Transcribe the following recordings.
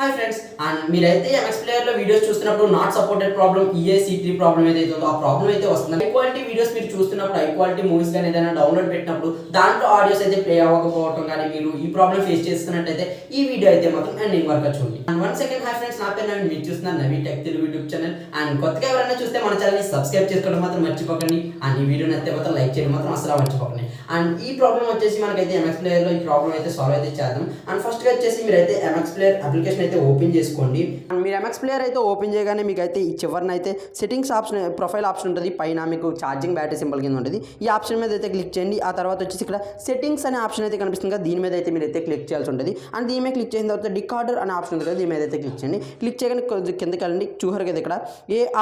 Hi friends and మీరైతే MX ప్లేయర్లో videos చూస్తున్నప్పుడు not supported problem ఈఏసీ3 problem ఏదైతే ఉందో ఆ ప్రాబ్లం అయితే వస్తుంది. హై క్వాలిటీ వీడియోస్ మీరు చూస్తున్నప్పుడు హై క్వాలిటీ మూవీస్ కానీ ఏదైనా డౌన్లోడ్ పెట్టినప్పుడు దాంట్లో ఆడియోస్ అయితే ప్లే అవ్వకపోవడం కానీ మీరు ఈ ప్రాబ్లం ఫేస్ చేస్తున్నట్టయితే ఈ వీడియో అయితే మాత్రం ఎండింగ్ వరకు చూడండి. అండ్ 1 సెకండ్ హాయ్ ఫ్రెండ్స్, నా పేరు నవీన్, మీరు చూస్తున్నారు Navi tech Telugu YouTube channel. And కొత్తగా ఎవరైనా చూస్తే మన ఛానల్ని సబ్స్క్రైబ్ చేసుకోవడం మాత్రం మర్చిపోకండి. అండ్ ఈ వీడియో నచ్చితే మాత్రం లైక్ చేయడం మాత్రం అసలు మర్చిపోకండి. అండ్ ఈ ప్రాబ్లం వచ్చేసి మనకైతే ఎంఎక్స్ ప్లేయర్లో ఈ ప్రాబ్లం అయితే సాల్వ్ అయితే చేద్దాం. అండ్ ఫస్ట్గా వచ్చేసి మీరైతే ఎంఎక్స్ ప్లేయర్ అప్లికేషన్ అయితే ఓపెన్ చేసుకోండి. మీరు ఎంఎక్స్ ప్లేయర్ అయితే ఓపెన్ చేయగానే మీకు అయితే ఈ చివరిన అయితే సెట్టింగ్స్ ఆప్షన్, ప్రొఫైల్ ఆప్షన్ ఉంటుంది. పైన మీకు ఛార్జింగ్ బ్యాటరీ సింబల్ కింద ఉంటుంది. ఈ ఆప్షన్ మీద అయితే క్లిక్ చేయండి. ఆ తర్వాత వచ్చేసి ఇక్కడ సెట్టింగ్స్ అనే ఆప్షన్ అయితే కనిపిస్తుంది కదా, దీని మీద అయితే మీరు అయితే క్లిక్ చేయాల్సి ఉంటుంది. అండ్ దీని మీద క్లిక్ చేసిన తర్వాత డికార్డర్ అనే ఆప్షన్ ఉంటుంది కదా, దీని మీద అయితే క్లిక్ చేయండి. క్లిక్ చేయగానే కిందకి వెళ్ళండి. చూసారు కదా ఇక్కడ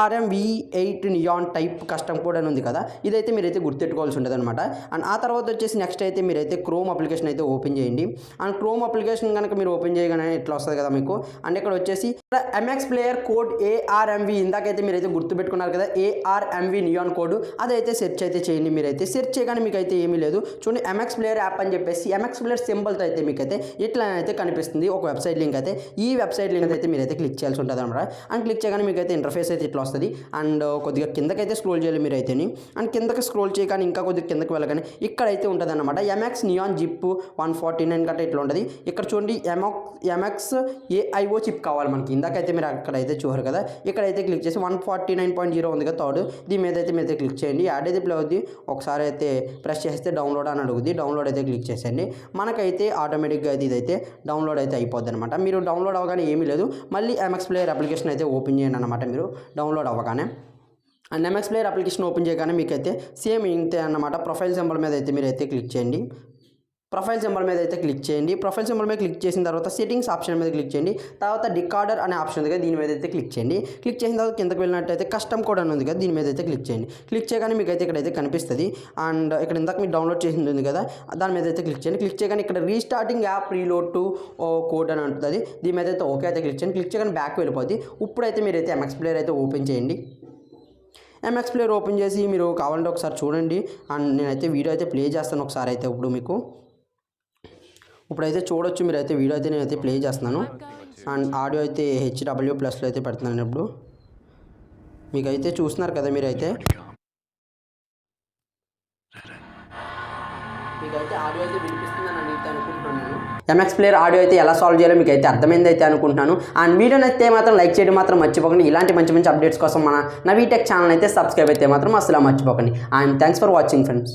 ARMV8 neon type custom code అని ఉంది కదా, ఇదైతే మీరైతే గుర్తెట్టుకోవాల్సి ఉంటుంది అనమాట. అండ్ ఆ తర్వాత వచ్చేసి నెక్స్ట్ అయితే మీరైతే క్రోమ్ అప్లికేషన్ అయితే ఓపెన్ చేయండి. అండ్ క్రోమ్ అప్లికేషన్ కనుక మీరు ఓపెన్ చేయగానే ఇట్లా వస్తుంది కదా మీకు. అండ్ ఇక్కడ వచ్చేసి ఎంఎక్స్ ప్లేయర్ కోడ్ ARMV ఇందాకైతే మీరైతే గుర్తుపెట్టుకున్నారు కదా, ARMV నియాన్ కోడ్, అదైతే సెర్చ్ అయితే చేయండి. మీరైతే సెర్చ్ చేయగానే మీకు అయితే ఏమీ లేదు. చూడండి ఎంఎక్స్ ప్లేయర్ యాప్ అని చెప్పేసి ఎంఎక్స్ ప్లేయర్ సింబల్తో అయితే మీకైతే ఇట్లా అయితే కనిపిస్తుంది ఒక వెబ్సైట్ లింక్ అయితే. ఈ వెబ్సైట్ లింక్ అయితే మీరైతే క్లిక్ చేయాల్సి ఉంటుంది అనమాట. అండ్ క్లిక్ చేయగానే మీకు అయితే ఇంటర్ఫేస్ అయితే ఇట్లా వస్తుంది. అండ్ కొద్దిగా కిందకైతే స్క్రోల్ చేయాలి మీరైతే. అండ్ కిందకి స్క్రోల్ చేయగానే ఇంకా కొద్దిగా కిందకి వెళ్ళగానే ఇక్కడైతే ఉంటుంది అనమాట ఎంఎక్స్ నియాన్ జిప్ 149 గట్రా ఇట్లా ఉంటుంది. ఇక్కడ చూడండి ఎంఎక్స్ AIO చిప్ కావాలి మనకి. ఇందాకైతే మీరు అక్కడైతే చూసారు కదా, ఇక్కడైతే క్లిక్ చేసి 149.0 ఉంది కదా థర్డ్, దీని మీద అయితే మీరు క్లిక్ చేయండి. యాడ్ అయితే ప్లే అవుద్ది. ఒకసారి అయితే ప్రెస్ చేస్తే డౌన్లోడ్ అని అడుగుద్ది. డౌన్లోడ్ అయితే క్లిక్ చేసేయండి. మనకైతే ఆటోమేటిక్గా అయితే ఇదైతే డౌన్లోడ్ అయితే అయిపోద్ది అనమాట. మీరు డౌన్లోడ్ అవ్వగానే ఏమీ లేదు, మళ్ళీ ఎంఎక్స్ ప్లేయర్ అప్లికేషన్ అయితే ఓపెన్ చేయండి అనమాట మీరు డౌన్లోడ్ అవ్వగానే. And MX player application open చేయగానే మీకైతే సేమ్ ఇంతే అన్నమాట. ప్రొఫైల్ సింబల్ మీద అయితే మీరైతే క్లిక్ చేయండి. ప్రొఫైల్ సింబల్ మీద అయితే క్లిక్ చేయండి. ప్రొఫైల్ సింబల్ మీద క్లిక్ చేసిన తర్వాత సెట్టింగ్స్ ఆప్షన్ మీద క్లిక్ చేయండి. తర్వాత డికార్డర్ అనే ఆప్షన్ ఉంది కదా, దీని మీద అయితే క్లిక్ చేయండి. క్లిక్ చేసిన తర్వాత కిందకి వెళ్ళినట్టయితే కస్టమ్ కోడ్ అని ఉంది కదా, దీని మీద అయితే క్లిక్ చేయండి. క్లిక్ చేయగానే మీకు అయితే ఇక్కడైతే కనిపిస్తుంది. అండ్ ఇక్కడ ఇందాక మీరు డౌన్లోడ్ చేసింది ఉంది కదా, దాని మీద అయితే క్లిక్ చేయండి. క్లిక్ చేయగానే ఇక్కడ restarting app reload to code అని ఉంటుంది. దీని మీద అయితే ఓకే అయితే క్లిక్ చేయండి. క్లిక్ చేయగానే బ్యాక్ వెళ్ళిపోద్ది. ఇప్పుడైతే మీరైతే ఎంఎక్స్ ప్లేయర్ అయితే ఓపెన్ చేయండి. ఎంఎక్స్ ప్లేయర్ ఓపెన్ చేసి మీరు కావాలంటే ఒకసారి చూడండి. అండ్ నేనైతే వీడియో అయితే ప్లే చేస్తాను ఒకసారి అయితే. ఇప్పుడైతే చూడొచ్చు మీరైతే వీడియో అయితే నేనైతే ప్లే చేస్తున్నాను. అండ్ ఆడియో అయితే HW+లో అయితే పెడుతున్నాను. ఇప్పుడు మీకైతే చూస్తున్నారు కదా, మీకైతే ఆడియో అయితే వినిపిస్తుందని అయితే అనుకుంటున్నాను నేను. ఎంఎక్స్ ప్లేయర్ ఆడియో అయితే ఎలా సాల్వ్ చేయాలో మీకు అయితే అర్థమైంది అయితే అనుకుంటున్నాను. అండ్ వీడియో నచ్చితే మాత్రం లైక్ చేయడం మాత్రం మర్చిపోకండి. ఇలాంటి మంచి మంచి అప్డేట్స్ కోసం మన నవీ టెక్ ఛానల్ అయితే సబ్స్క్రైబ్ అయితే మాత్రం అసలు మర్చిపోకండి. And thanks for watching friends.